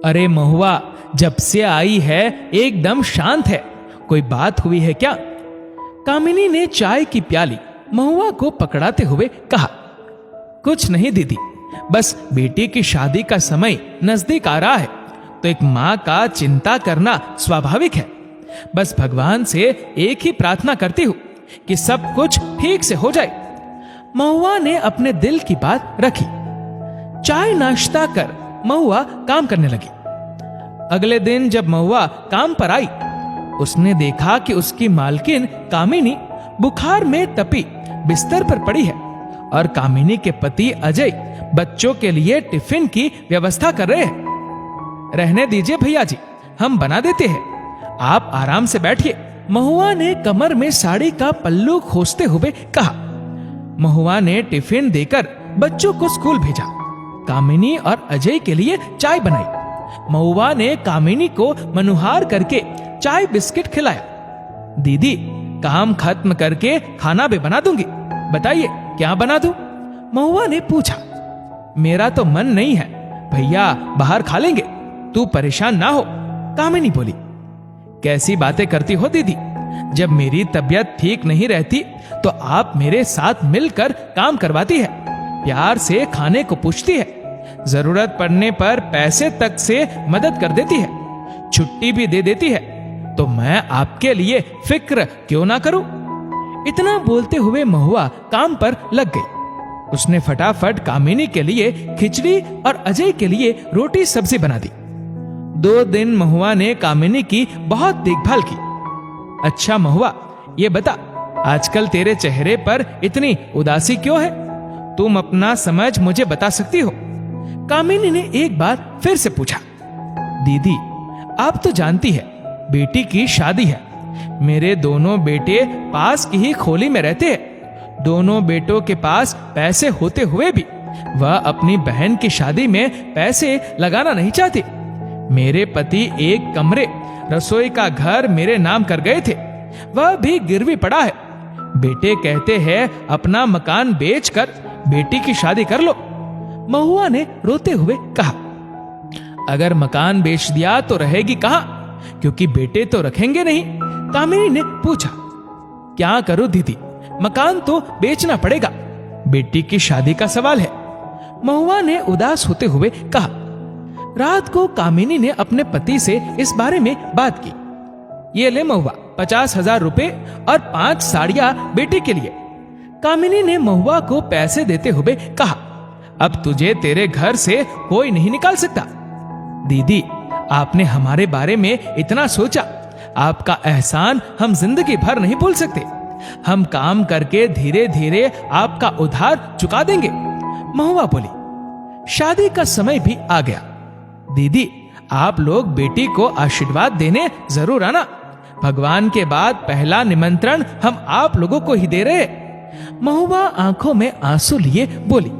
अरे महुआ, जब से आई है एकदम शांत है, कोई बात हुई है क्या? कामिनी ने चाय की प्याली महुआ को पकड़ाते हुए कहा। कुछ नहीं दीदी, बस बेटी की शादी का समय नजदीक आ रहा है, तो एक माँ का चिंता करना स्वाभाविक है। बस भगवान से एक ही प्रार्थना करती हूँ कि सब कुछ ठीक से हो जाए। महुआ ने अपने दिल की बात रखी। चाय नाश्ता कर महुआ काम करने लगी। अगले दिन जब महुआ काम पर आई, उसने देखा कि उसकी मालकिन कामिनी बुखार में तपी बिस्तर पर पड़ी है और कामिनी के पति अजय बच्चों के लिए टिफिन की व्यवस्था कर रहे हैं। रहने दीजिए भैया जी, हम बना देते हैं, आप आराम से बैठिए, महुआ ने कमर में साड़ी का पल्लू खोसते हुए कहा। महुआ ने टिफिन देकर बच्चों को स्कूल भेजा। कामिनी और अजय के लिए चाय बनाई। महुआ ने कामिनी को मनुहार करके चाय बिस्किट खिलाया। दीदी, काम खत्म करके खाना भी बना दूंगी, बताइए क्या बना दूं? महुआ ने पूछा। मेरा तो मन नहीं है भैया, बाहर खा लेंगे, तू परेशान ना हो, कामिनी बोली। कैसी बातें करती हो दीदी, जब मेरी तबीयत ठीक नहीं रहती तो आप मेरे साथ मिलकर काम करवाती है, प्यार से खाने को पूछती है, जरूरत पड़ने पर पैसे तक से मदद कर देती है, छुट्टी भी दे देती है, तो मैं आपके लिए फिक्र क्यों ना करूं? इतना बोलते हुए महुआ काम पर लग गई। उसने फटाफट कामिनी के लिए खिचड़ी और अजय के लिए रोटी सब्जी बना दी। 2 दिन महुआ ने कामिनी की बहुत देखभाल की। अच्छा महुआ, ये बता, आजकल तेरे चेहरे पर इतनी उदासी क्यों है? तुम अपना समझ मुझे बता सकती हो? कामिनी ने एक बार फिर से पूछा। दीदी, आप तो जानती है बेटी की शादी है। मेरे दोनों बेटे पास की ही खोली में रहते हैं। दोनों बेटों के पास पैसे होते हुए भी वह अपनी बहन की शादी में पैसे लगाना नहीं चाहती। मेरे पति एक कमरे रसोई का घर मेरे नाम कर गए थे, वह भी गिरवी पड़ा है। बेटे कहते हैं अपना मकान बेचकर बेटी की शादी कर लो। महुआ ने रोते हुए कहा। अगर मकान बेच दिया तो रहेगी कहां, क्योंकि बेटे तो रखेंगे नहीं? कामिनी ने पूछा। क्या करूं दीदी, मकान तो बेचना पड़ेगा, बेटी की शादी का सवाल है, महुआ ने उदास होते हुए कहा। रात को कामिनी ने अपने पति से इस बारे में बात की। ये ले महुआ, 50,000 रुपए और 5 साड़ियां बेटी के लिए। कामिनी ने महुआ को पैसे देते हुए कहा। अब तुझे तेरे घर से कोई नहीं निकाल सकता। दीदी, आपने हमारे बारे में इतना सोचा, आपका एहसान हम जिंदगी भर नहीं भूल सकते। हम काम करके धीरे धीरे आपका उधार चुका देंगे, महुआ बोली। शादी का समय भी आ गया। दीदी, आप लोग बेटी को आशीर्वाद देने जरूर आना। भगवान के बाद पहला निमंत्रण हम आप लोगों को ही दे रहे। महुआ आंखों में आंसू लिए बोली।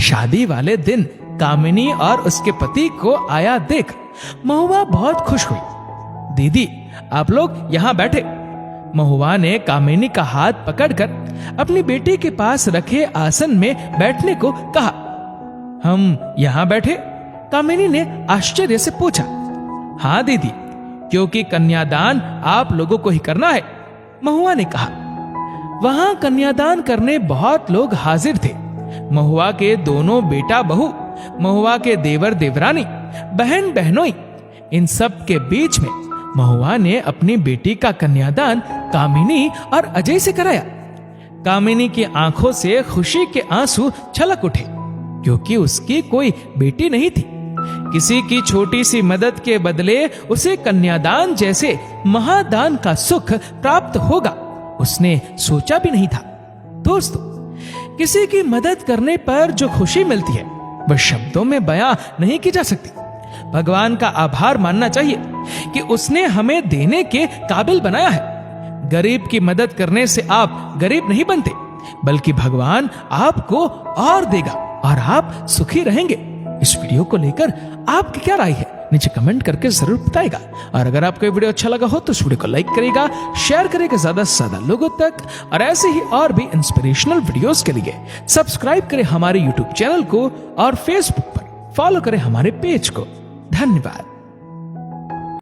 शादी वाले दिन कामिनी और उसके पति को आया देख महुआ बहुत खुश हुई। दीदी, आप लोग यहाँ बैठे। महुआ ने कामिनी का हाथ पकड़कर अपनी बेटी के पास रखे आसन में बैठने को कहा। हम यहाँ बैठे? कामिनी ने आश्चर्य से पूछा। हाँ दीदी, क्योंकि कन्यादान आप लोगों को ही करना है, महुआ ने कहा। वहां कन्यादान करने बहुत लोग हाजिर थे। महुआ के दोनों बेटा बहू, महुआ के देवर देवरानी, बहन बहनोई, इन सब के बीच में महुआ ने अपनी बेटी का कन्यादान कामिनी और अजय से कराया। कामिनी की आंखों से खुशी के आंसू छलक उठे, क्योंकि उसकी कोई बेटी नहीं थी। किसी की छोटी सी मदद के बदले उसे कन्यादान जैसे महादान का सुख प्राप्त होगा, उसने सोचा भी नहीं था। दोस्तों, किसी की मदद करने पर जो खुशी मिलती है वह शब्दों में बयां नहीं की जा सकती। भगवान का आभार मानना चाहिए कि उसने हमें देने के काबिल बनाया है। गरीब की मदद करने से आप गरीब नहीं बनते, बल्कि भगवान आपको और देगा और आप सुखी रहेंगे। इस वीडियो को लेकर आपकी क्या राय है, नीचे कमेंट करके जरूर बताएगा। और अगर आपको ये वीडियो अच्छा लगा हो तो इस वीडियो को लाइक करेगा, शेयर करेगा ज्यादा से ज्यादा लोगों तक, और ऐसे ही और भी इंस्पिरेशनल वीडियोस के लिए सब्सक्राइब करें हमारे यूट्यूब चैनल को और फेसबुक पर फॉलो करें हमारे पेज को। धन्यवाद।